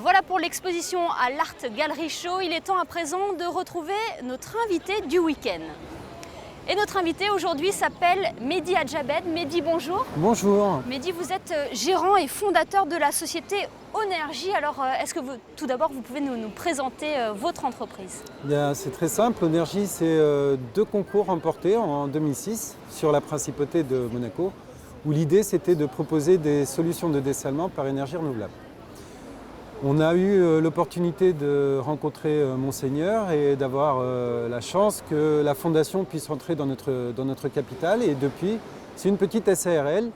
Voilà pour l'exposition à l'Art Gallery Show. Il est temps à présent de retrouver notre invité du week-end. Et notre invité aujourd'hui s'appelle Mehdi Hadjabed. Mehdi, bonjour. Bonjour. Mehdi, vous êtes gérant et fondateur de la société Onergie. Alors, est-ce que tout d'abord, vous pouvez nous présenter votre entreprise? C'est très simple. Onergie, c'est deux concours remportés en 2006 sur la principauté de Monaco, où l'idée c'était de proposer des solutions de dessalement par énergie renouvelable. On a eu l'opportunité de rencontrer Monseigneur et d'avoir la chance que la fondation puisse rentrer dans notre capitale. Et depuis, c'est une petite SARL,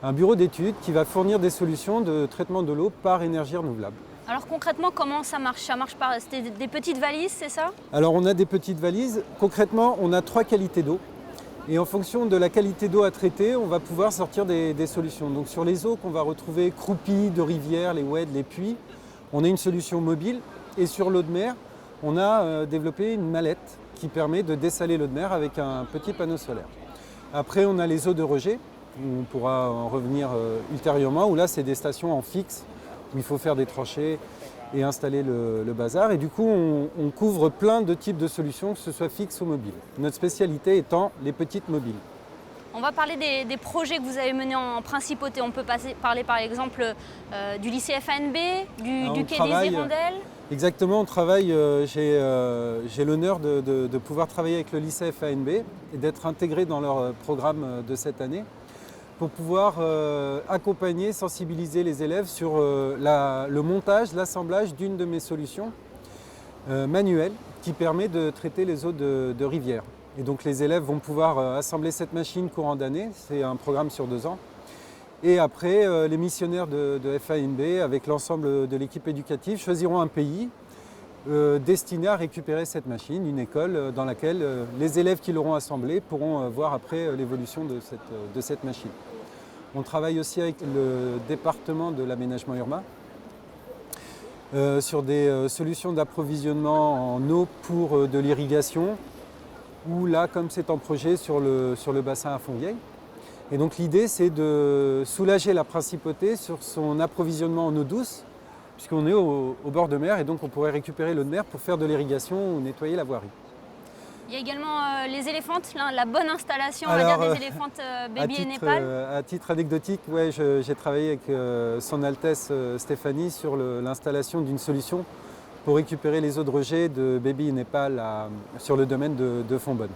un bureau d'études qui va fournir des solutions de traitement de l'eau par énergie renouvelable. Alors concrètement, comment ça marche? Ça marche par des petites valises, c'est ça? Alors on a des petites valises. Concrètement, on a 3 qualités d'eau. Et en fonction de la qualité d'eau à traiter, on va pouvoir sortir des solutions. Donc sur les eaux qu'on va retrouver croupies de rivières, les oueds, les puits, on a une solution mobile. Et sur l'eau de mer, on a développé une mallette qui permet de dessaler l'eau de mer avec un petit panneau solaire. Après, on a les eaux de rejet, où on pourra en revenir ultérieurement, où là, c'est des stations en fixe, où il faut faire des tranchées et installer le bazar. Et du coup, on couvre plein de types de solutions, que ce soit fixe ou mobile. Notre spécialité étant les petites mobiles. On va parler des projets que vous avez menés en principauté. On peut parler par exemple du lycée FANB, du quai des Hirondelles. Exactement, on travaille, j'ai l'honneur de pouvoir travailler avec le lycée FANB et d'être intégré dans leur programme de cette année pour pouvoir accompagner, sensibiliser les élèves sur le montage, l'assemblage d'une de mes solutions manuelles qui permet de traiter les eaux de rivière. Et donc les élèves vont pouvoir assembler cette machine courant d'année, c'est un programme sur 2 ans. Et après, les missionnaires de FANB, avec l'ensemble de l'équipe éducative, choisiront un pays destiné à récupérer cette machine, une école dans laquelle les élèves qui l'auront assemblée pourront voir après l'évolution de cette machine. On travaille aussi avec le département de l'aménagement urbain sur des solutions d'approvisionnement en eau pour de l'irrigation, ou là, comme c'est en projet, sur le bassin à Fontvieille. Et donc l'idée, c'est de soulager la principauté sur son approvisionnement en eau douce, puisqu'on est au bord de mer, et donc on pourrait récupérer l'eau de mer pour faire de l'irrigation ou nettoyer la voirie. Il y a également les éléphantes, la bonne installation, on va dire, des éléphantes baby et Népal. À titre anecdotique, ouais, j'ai travaillé avec Son Altesse Stéphanie sur l'installation d'une solution pour récupérer les eaux de rejet de Baby Népal sur le domaine de Fontbonne.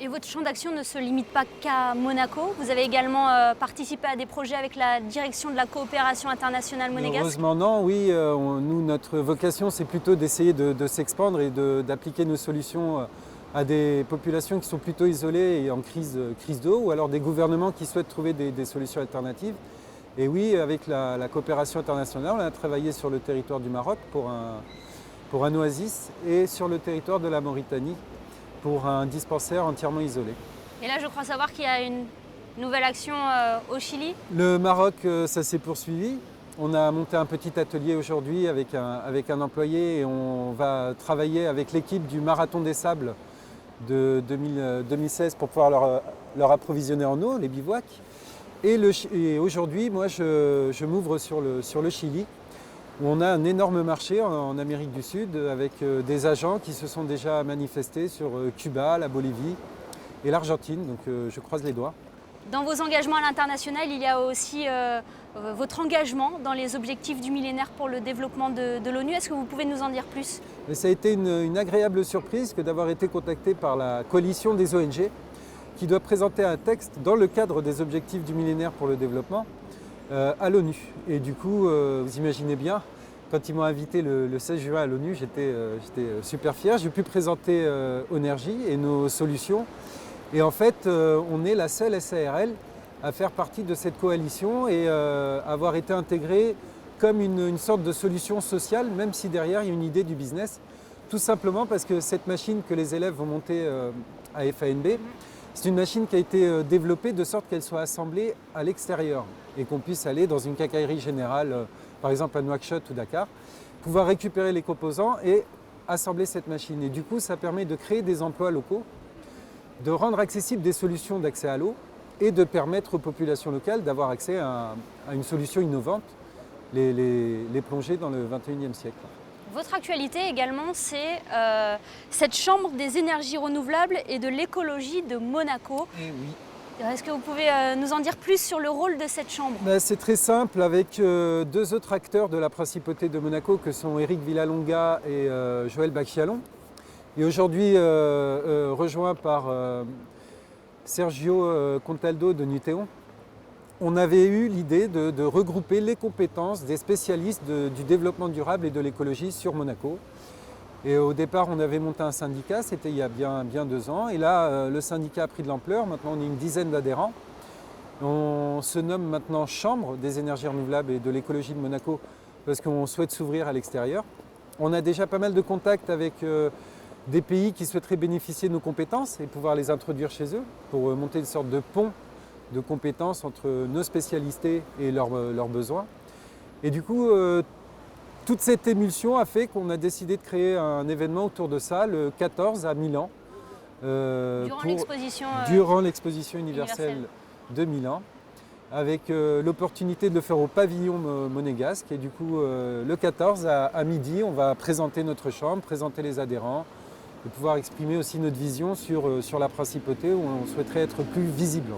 Et votre champ d'action ne se limite pas qu'à Monaco. Vous avez également participé à des projets avec la direction de la coopération internationale monégasque? Heureusement non, oui. Nous, notre vocation, c'est plutôt d'essayer de s'expandre et d'appliquer nos solutions à des populations qui sont plutôt isolées et en crise d'eau, ou alors des gouvernements qui souhaitent trouver des solutions alternatives. Et oui, avec la coopération internationale, on a travaillé sur le territoire du Maroc pour un oasis et sur le territoire de la Mauritanie pour un dispensaire entièrement isolé. Et là, je crois savoir qu'il y a une nouvelle action au Chili. Le Maroc, ça s'est poursuivi. On a monté un petit atelier aujourd'hui avec un employé et on va travailler avec l'équipe du Marathon des Sables de 2016 pour pouvoir leur approvisionner en eau, les bivouacs. Et aujourd'hui, moi, je m'ouvre sur le Chili, où on a un énorme marché en Amérique du Sud avec des agents qui se sont déjà manifestés sur Cuba, la Bolivie et l'Argentine, donc je croise les doigts. Dans vos engagements à l'international, il y a aussi votre engagement dans les objectifs du millénaire pour le développement de l'ONU. Est-ce que vous pouvez nous en dire plus? Et ça a été une agréable surprise que d'avoir été contacté par la coalition des ONG qui doit présenter un texte dans le cadre des objectifs du millénaire pour le développement à l'ONU. Et du coup, vous imaginez bien, quand ils m'ont invité le 16 juin à l'ONU, j'étais super fier. J'ai pu présenter Onergie et nos solutions. Et en fait, on est la seule SARL à faire partie de cette coalition et avoir été intégré comme une sorte de solution sociale, même si derrière il y a une idée du business. Tout simplement parce que cette machine que les élèves vont monter à FANB, c'est une machine qui a été développée de sorte qu'elle soit assemblée à l'extérieur et qu'on puisse aller dans une quincaillerie générale, par exemple à Nouakchott ou Dakar, pouvoir récupérer les composants et assembler cette machine. Et du coup, ça permet de créer des emplois locaux, de rendre accessibles des solutions d'accès à l'eau et de permettre aux populations locales d'avoir accès à une solution innovante les plonger dans le 21e siècle. Votre actualité également, c'est cette chambre des énergies renouvelables et de l'écologie de Monaco. Et oui. Est-ce que vous pouvez nous en dire plus sur le rôle de cette chambre? C'est très simple, avec deux autres acteurs de la principauté de Monaco que sont Éric Villalonga et Joël Bachialon. Et aujourd'hui rejoint par Sergio Contaldo de Nuteon, on avait eu l'idée de regrouper les compétences des spécialistes du développement durable et de l'écologie sur Monaco. Et au départ, on avait monté un syndicat, c'était il y a bien 2 ans. Et là, le syndicat a pris de l'ampleur. Maintenant, on est une dizaine d'adhérents. On se nomme maintenant Chambre des énergies renouvelables et de l'écologie de Monaco parce qu'on souhaite s'ouvrir à l'extérieur. On a déjà pas mal de contacts avec des pays qui souhaiteraient bénéficier de nos compétences et pouvoir les introduire chez eux pour monter une sorte de pont de compétences entre nos spécialités et leurs besoins. Et du coup, toute cette émulsion a fait qu'on a décidé de créer un événement autour de ça le 14 à Milan. Durant l'exposition universelle de Milan, avec l'opportunité de le faire au pavillon monégasque. Et du coup, le 14 à midi, on va présenter notre chambre, présenter les adhérents, et pouvoir exprimer aussi notre vision sur la principauté où on souhaiterait être plus visible.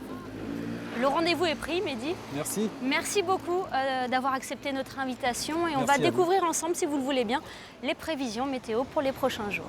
Le rendez-vous est pris, Mehdi. Merci. Merci beaucoup d'avoir accepté notre invitation et on va découvrir ensemble, si vous le voulez bien, les prévisions météo pour les prochains jours.